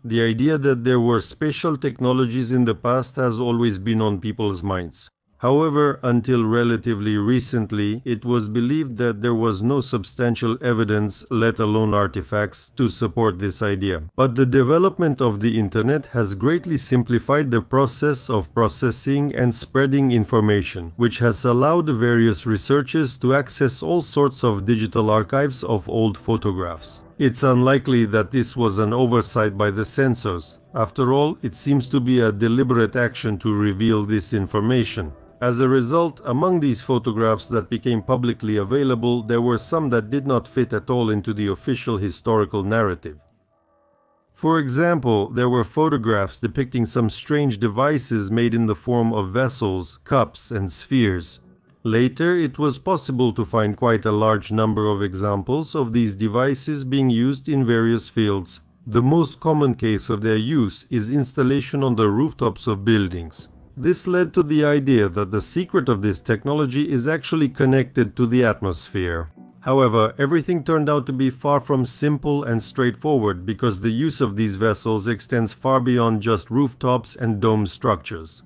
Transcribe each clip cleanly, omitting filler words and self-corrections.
The idea that there were special technologies in the past has always been on people's minds. However, until relatively recently, it was believed that there was no substantial evidence, let alone artifacts, to support this idea. But the development of the internet has greatly simplified the process of processing and spreading information, which has allowed various researchers to access all sorts of digital archives of old photographs. It's unlikely that this was an oversight by the censors. After all, it seems to be a deliberate action to reveal this information. As a result, among these photographs that became publicly available, there were some that did not fit at all into the official historical narrative. For example, there were photographs depicting some strange devices made in the form of vessels, cups, and spheres. Later, it was possible to find quite a large number of examples of these devices being used in various fields. The most common case of their use is installation on the rooftops of buildings. This led to the idea that the secret of this technology is actually connected to the atmosphere. However, everything turned out to be far from simple and straightforward because the use of these vessels extends far beyond just rooftops and dome structures.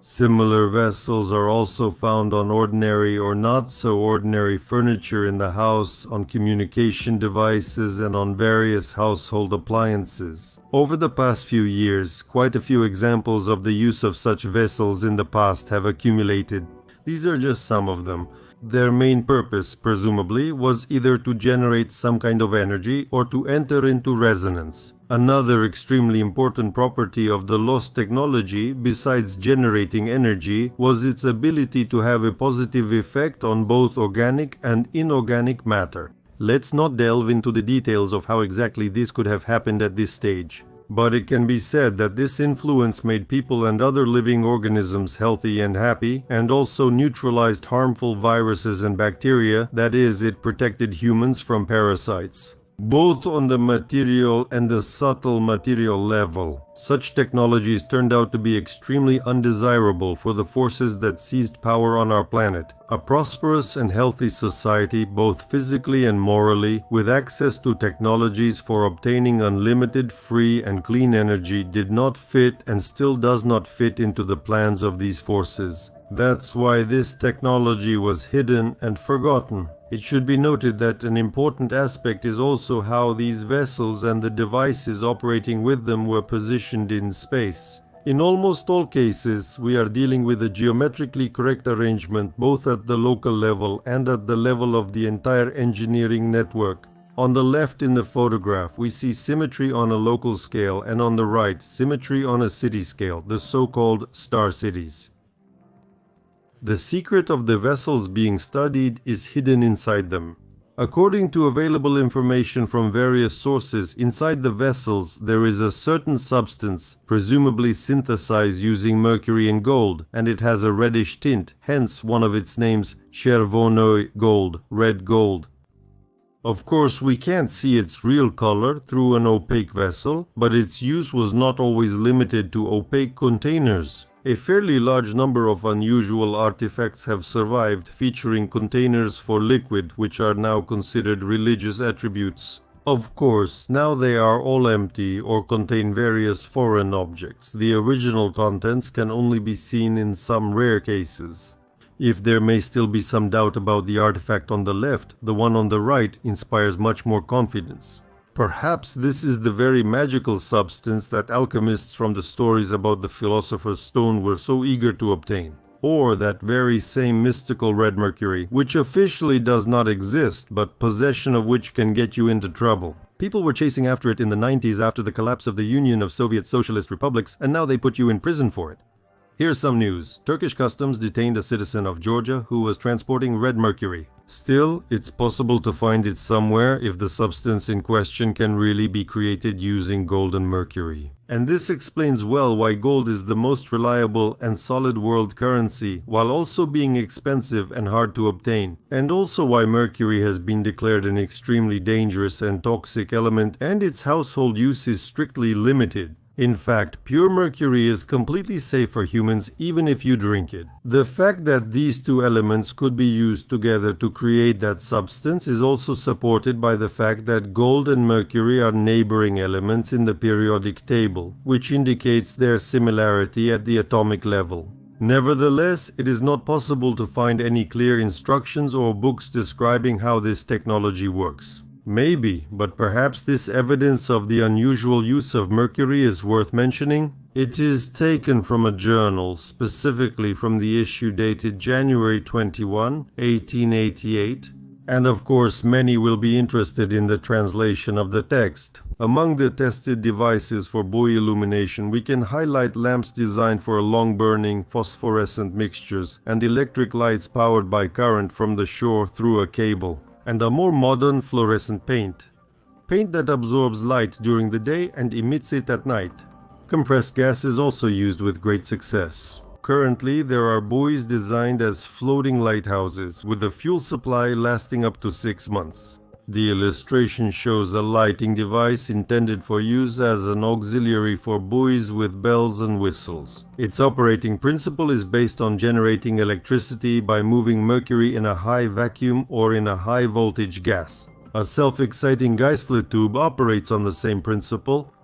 Similar vessels are also found on ordinary or not so ordinary furniture in the house, on communication devices, and on various household appliances. Over the past few years, quite a few examples of the use of such vessels in the past have accumulated. These are just some of them. Their main purpose, presumably, was either to generate some kind of energy or to enter into resonance. Another extremely important property of the lost technology, besides generating energy, was its ability to have a positive effect on both organic and inorganic matter. Let's not delve into the details of how exactly this could have happened at this stage. But it can be said that this influence made people and other living organisms healthy and happy, and also neutralized harmful viruses and bacteria, that is, it protected humans from parasites. Both on the material and the subtle material level, such technologies turned out to be extremely undesirable for the forces that seized power on our planet. A prosperous and healthy society, both physically and morally, with access to technologies for obtaining unlimited, free, and clean energy did not fit and still does not fit into the plans of these forces. That's why this technology was hidden and forgotten. It should be noted that an important aspect is also how these vessels and the devices operating with them were positioned in space. In almost all cases, we are dealing with a geometrically correct arrangement both at the local level and at the level of the entire engineering network. On the left in the photograph, we see symmetry on a local scale, and on the right, symmetry on a city scale, the so-called star cities. The secret of the vessels being studied is hidden inside them. According to available information from various sources, inside the vessels there is a certain substance, presumably synthesized using mercury and gold, and it has a reddish tint, hence one of its names, Chervonoy gold, red gold. Of course, we can't see its real color through an opaque vessel, but its use was not always limited to opaque containers. A fairly large number of unusual artifacts have survived, featuring containers for liquid, which are now considered religious attributes. Of course, now they are all empty or contain various foreign objects. The original contents can only be seen in some rare cases. If there may still be some doubt about the artifact on the left, the one on the right inspires much more confidence. Perhaps this is the very magical substance that alchemists from the stories about the Philosopher's Stone were so eager to obtain. Or that very same mystical red mercury, which officially does not exist, but possession of which can get you into trouble. People were chasing after it in the 90s after the collapse of the Union of Soviet Socialist Republics, and now they put you in prison for it. Here's some news. Turkish customs detained a citizen of Georgia who was transporting red mercury. Still, it's possible to find it somewhere if the substance in question can really be created using gold and mercury. And this explains well why gold is the most reliable and solid world currency, while also being expensive and hard to obtain. And also why mercury has been declared an extremely dangerous and toxic element and its household use is strictly limited. In fact, pure mercury is completely safe for humans even if you drink it. The fact that these two elements could be used together to create that substance is also supported by the fact that gold and mercury are neighboring elements in the periodic table, which indicates their similarity at the atomic level. Nevertheless, it is not possible to find any clear instructions or books describing how this technology works. Maybe, but perhaps this evidence of the unusual use of mercury is worth mentioning. It is taken from a journal, specifically from the issue dated January 21, 1888, and of course many will be interested in the translation of the text. Among the tested devices for buoy illumination, we can highlight lamps designed for long-burning phosphorescent mixtures and electric lights powered by current from the shore through a cable, and a more modern fluorescent paint that absorbs light during the day and emits it at night. Compressed gas is also used with great success. Currently, there are buoys designed as floating lighthouses with a fuel supply lasting up to 6 months. The illustration shows a lighting device intended for use as an auxiliary for buoys with bells and whistles. Its operating principle is based on generating electricity by moving mercury in a high vacuum or in a high voltage gas. A self-exciting Geissler tube operates on the same principle.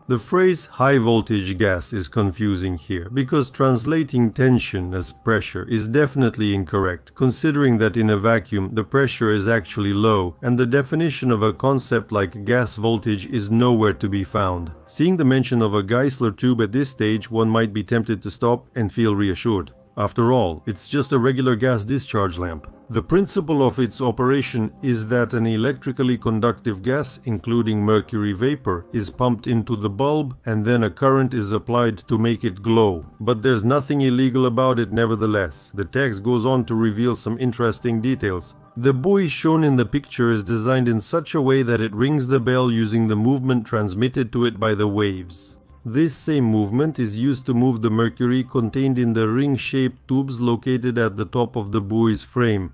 The phrase high voltage gas is confusing here because translating tension as pressure is definitely incorrect, considering that in a vacuum the pressure is actually low and the definition of a concept like gas voltage is nowhere to be found. Seeing the mention of a Geissler tube at this stage, one might be tempted to stop and feel reassured. After all, it's just a regular gas discharge lamp. The principle of its operation is that an electrically conductive gas, including mercury vapor, is pumped into the bulb and then a current is applied to make it glow. But there's nothing illegal about it nevertheless. The text goes on to reveal some interesting details. The buoy shown in the picture is designed in such a way that it rings the bell using the movement transmitted to it by the waves. This same movement is used to move the mercury contained in the ring-shaped tubes located at the top of the buoy's frame.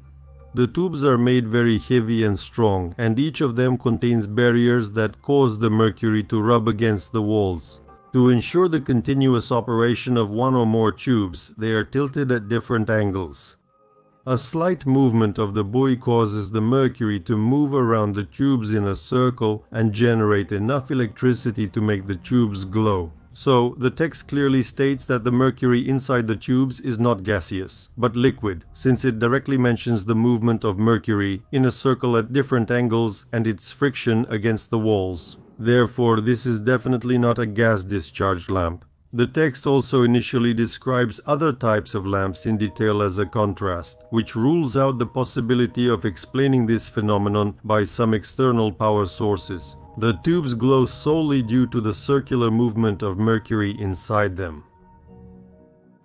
The tubes are made very heavy and strong, and each of them contains barriers that cause the mercury to rub against the walls. To ensure the continuous operation of one or more tubes, they are tilted at different angles. A slight movement of the buoy causes the mercury to move around the tubes in a circle and generate enough electricity to make the tubes glow. So, the text clearly states that the mercury inside the tubes is not gaseous, but liquid, since it directly mentions the movement of mercury in a circle at different angles and its friction against the walls. Therefore, this is definitely not a gas discharge lamp. The text also initially describes other types of lamps in detail as a contrast, which rules out the possibility of explaining this phenomenon by some external power sources. The tubes glow solely due to the circular movement of mercury inside them.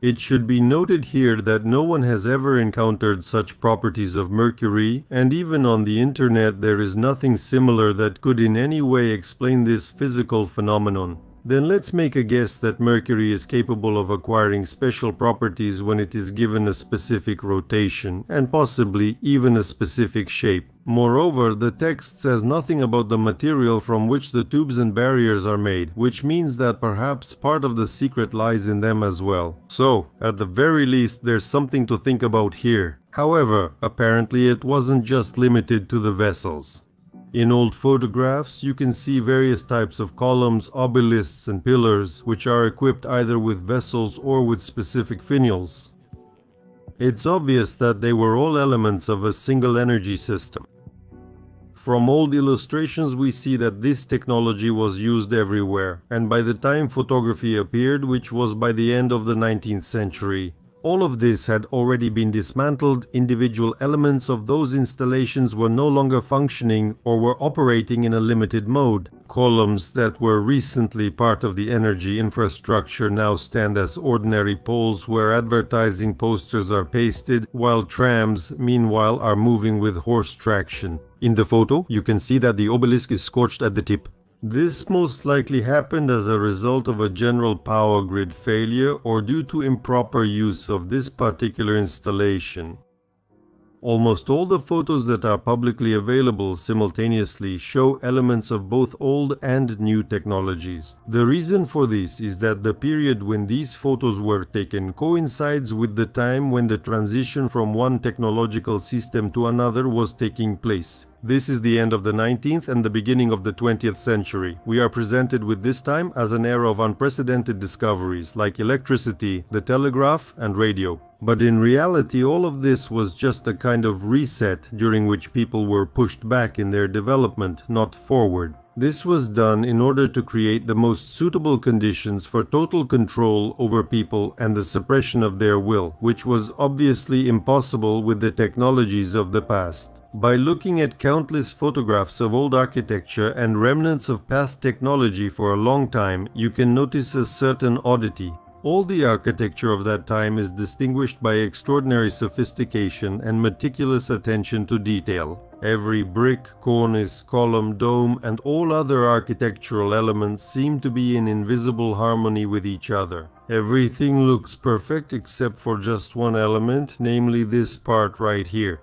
It should be noted here that no one has ever encountered such properties of mercury, and even on the internet there is nothing similar that could in any way explain this physical phenomenon. Then let's make a guess that mercury is capable of acquiring special properties when it is given a specific rotation, and possibly even a specific shape. Moreover, the text says nothing about the material from which the tubes and barriers are made, which means that perhaps part of the secret lies in them as well. So, at the very least, there's something to think about here. However, apparently it wasn't just limited to the vessels. In old photographs, you can see various types of columns, obelisks, and pillars, which are equipped either with vessels or with specific finials. It's obvious that they were all elements of a single energy system. From old illustrations we see that this technology was used everywhere, and by the time photography appeared, which was by the end of the 19th century, all of this had already been dismantled. Individual elements of those installations were no longer functioning or were operating in a limited mode. Columns that were recently part of the energy infrastructure now stand as ordinary poles where advertising posters are pasted, while trams, meanwhile, are moving with horse traction. In the photo, you can see that the obelisk is scorched at the tip. This most likely happened as a result of a general power grid failure or due to improper use of this particular installation. Almost all the photos that are publicly available simultaneously show elements of both old and new technologies. The reason for this is that the period when these photos were taken coincides with the time when the transition from one technological system to another was taking place. This is the end of the 19th and the beginning of the 20th century. We are presented with this time as an era of unprecedented discoveries like electricity, the telegraph, and radio. But in reality, all of this was just a kind of reset during which people were pushed back in their development, not forward. This was done in order to create the most suitable conditions for total control over people and the suppression of their will, which was obviously impossible with the technologies of the past. By looking at countless photographs of old architecture and remnants of past technology for a long time, you can notice a certain oddity. All the architecture of that time is distinguished by extraordinary sophistication and meticulous attention to detail. Every brick, cornice, column, dome, and all other architectural elements seem to be in invisible harmony with each other. Everything looks perfect except for just one element, namely this part right here.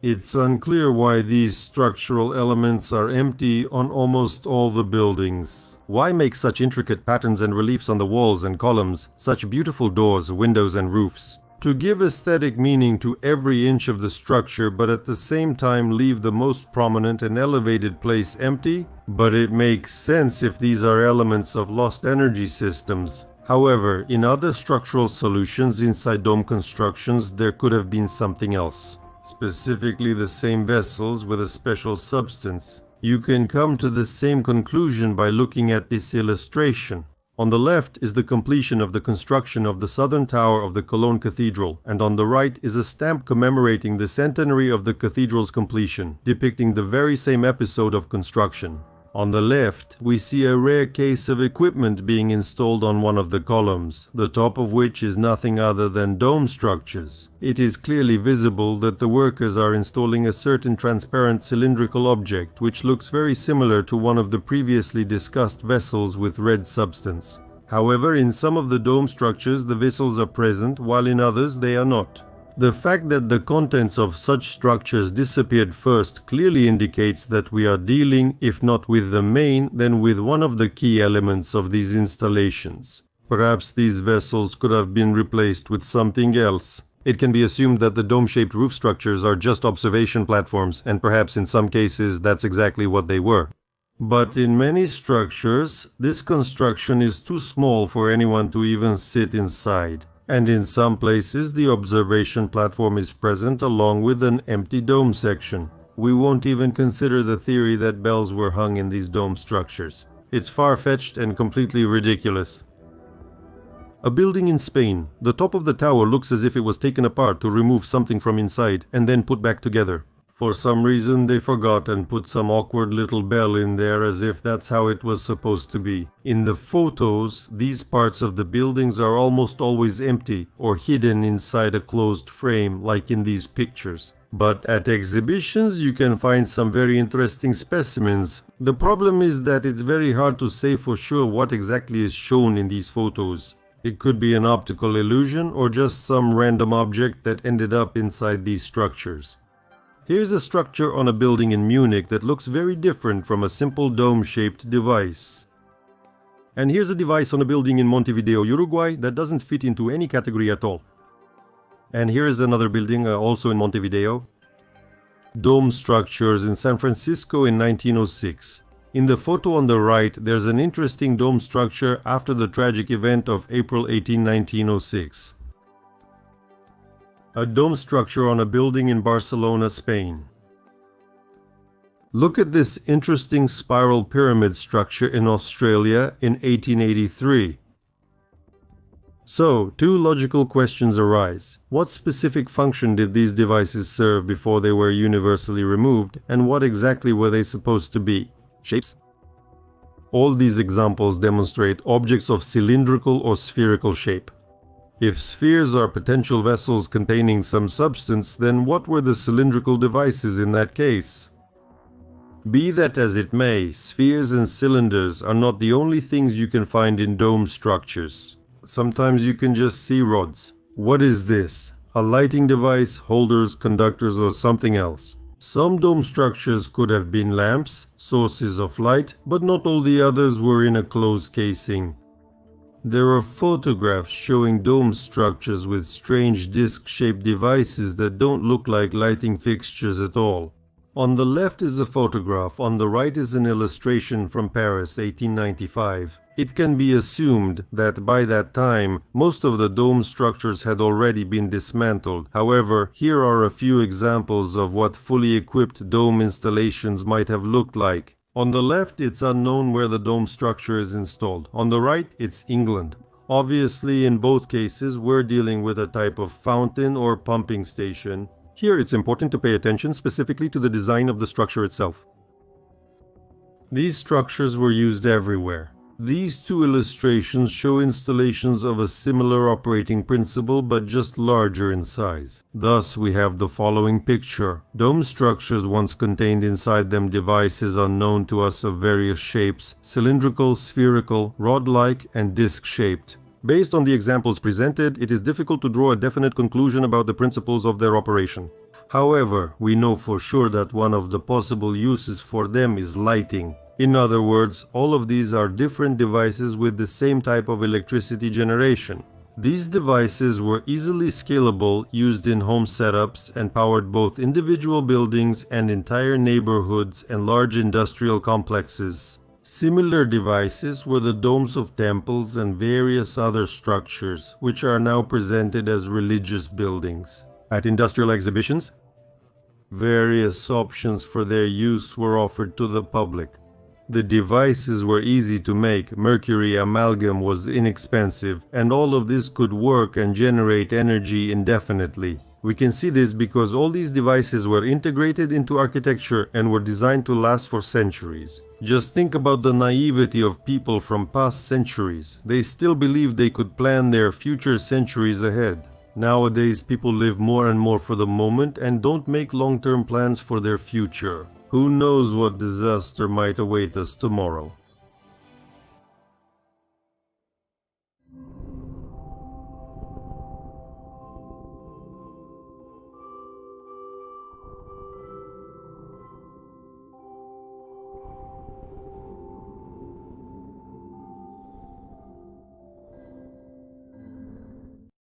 It's unclear why these structural elements are empty on almost all the buildings. Why make such intricate patterns and reliefs on the walls and columns, such beautiful doors, windows, and roofs? To give aesthetic meaning to every inch of the structure, but at the same time leave the most prominent and elevated place empty? But it makes sense if these are elements of lost energy systems. However, in other structural solutions inside dome constructions, there could have been something else. Specifically the same vessels with a special substance. You can come to the same conclusion by looking at this illustration. On the left is the completion of the construction of the southern tower of the Cologne Cathedral, and on the right is a stamp commemorating the centenary of the cathedral's completion, depicting the very same episode of construction. On the left, we see a rare case of equipment being installed on one of the columns, the top of which is nothing other than dome structures. It is clearly visible that the workers are installing a certain transparent cylindrical object, which looks very similar to one of the previously discussed vessels with red substance. However, in some of the dome structures the vessels are present, while in others they are not. The fact that the contents of such structures disappeared first clearly indicates that we are dealing, if not with the main, then with one of the key elements of these installations. Perhaps these vessels could have been replaced with something else. It can be assumed that the dome-shaped roof structures are just observation platforms, and perhaps in some cases that's exactly what they were. But in many structures, this construction is too small for anyone to even sit inside. And in some places the observation platform is present along with an empty dome section. We won't even consider the theory that bells were hung in these dome structures. It's far-fetched and completely ridiculous. A building in Spain. The top of the tower looks as if it was taken apart to remove something from inside and then put back together. For some reason they forgot and put some awkward little bell in there as if that's how it was supposed to be. In the photos, these parts of the buildings are almost always empty or hidden inside a closed frame like in these pictures. But at exhibitions you can find some very interesting specimens. The problem is that it's very hard to say for sure what exactly is shown in these photos. It could be an optical illusion or just some random object that ended up inside these structures. Here's a structure on a building in Munich that looks very different from a simple dome-shaped device. And here's a device on a building in Montevideo, Uruguay that doesn't fit into any category at all. And here is another building also in Montevideo. Dome structures in San Francisco in 1906. In the photo on the right, there's an interesting dome structure after the tragic event of April 18, 1906. A dome structure on a building in Barcelona, Spain. Look at this interesting spiral pyramid structure in Australia in 1883. So, two logical questions arise. What specific function did these devices serve before they were universally removed, and what exactly were they supposed to be? Shapes? All these examples demonstrate objects of cylindrical or spherical shape. If spheres are potential vessels containing some substance, then what were the cylindrical devices in that case? Be that as it may, spheres and cylinders are not the only things you can find in dome structures. Sometimes you can just see rods. What is this? a lighting device, holders, conductors, or something else. Some dome structures could have been lamps, sources of light, but not all the others were in a closed casing. There are photographs showing dome structures with strange disc-shaped devices that don't look like lighting fixtures at all. On the left is a photograph, on the right is an illustration from Paris, 1895. It can be assumed that by that time, most of the dome structures had already been dismantled. However, here are a few examples of what fully equipped dome installations might have looked like. On the left, it's unknown where the dome structure is installed. On the right, it's England. Obviously, in both cases, we're dealing with a type of fountain or pumping station. Here, it's important to pay attention specifically to the design of the structure itself. These structures were used everywhere. These two illustrations show installations of a similar operating principle but just larger in size. Thus, we have the following picture. Dome structures once contained inside them devices unknown to us of various shapes: cylindrical, spherical, rod-like, and disc-shaped. Based on the examples presented, it is difficult to draw a definite conclusion about the principles of their operation. However, we know for sure that one of the possible uses for them is lighting. In other words, all of these are different devices with the same type of electricity generation. These devices were easily scalable, used in home setups, and powered both individual buildings and entire neighborhoods and large industrial complexes. Similar devices were the domes of temples and various other structures, which are now presented as religious buildings. At industrial exhibitions, various options for their use were offered to the public. The devices were easy to make, mercury amalgam was inexpensive, and all of this could work and generate energy indefinitely. We can see this because all these devices were integrated into architecture and were designed to last for centuries. Just think about the naivety of people from past centuries. They still believed they could plan their future centuries ahead. Nowadays, people live more and more for the moment and don't make long-term plans for their future. Who knows what disaster might await us tomorrow?